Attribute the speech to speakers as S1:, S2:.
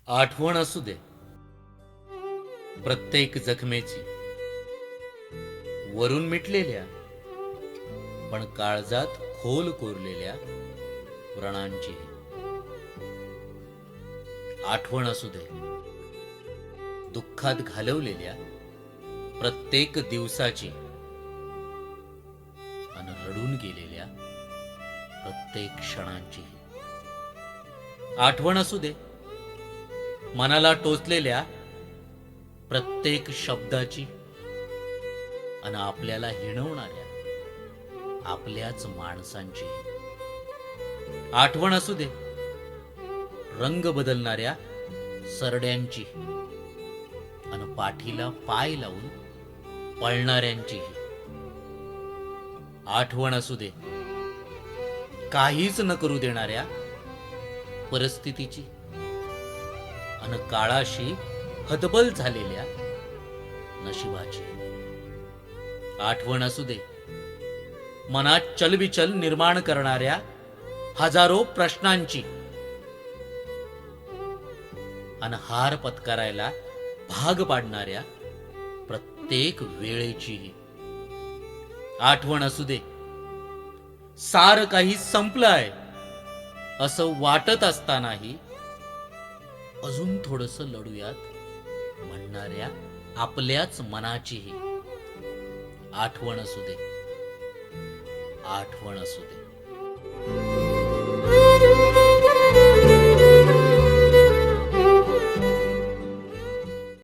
S1: आठवण असू दे प्रत्येक जखमेची, वरून मिटलेल्या पण काळजात खोल कोरलेल्या व्रणांची. आठवण असू दे दुःखात घालवलेल्या प्रत्येक दिवसाची अन रडून गेलेल्या प्रत्येक क्षणांची. आठवण असू दे मनाला टोचलेल्या प्रत्येक शब्दाची अन आपल्याला हिणवणाऱ्या आपल्याच माणसांची. आठवण असू दे रंग बदलणाऱ्या सरड्यांची अन पाठीला पाय लावून पळणाऱ्यांची. आठवण असू दे काहीच न करू देणाऱ्या परिस्थितीची अन काळाशी हतबल झालेल्या नशिबाची. आठवण असू दे मनात चलबिचल निर्माण करणाऱ्या हजारो प्रश्नांची अन हार पत्करायला भाग पाडणाऱ्या प्रत्येक वेळेची. आठवण असू दे सार काही संपलंय असं वाटत असतानाही अजून थोडस लढूयात म्हणणाऱ्या आपल्याच मनाचीही. आठवण असू दे, आठवण असू दे.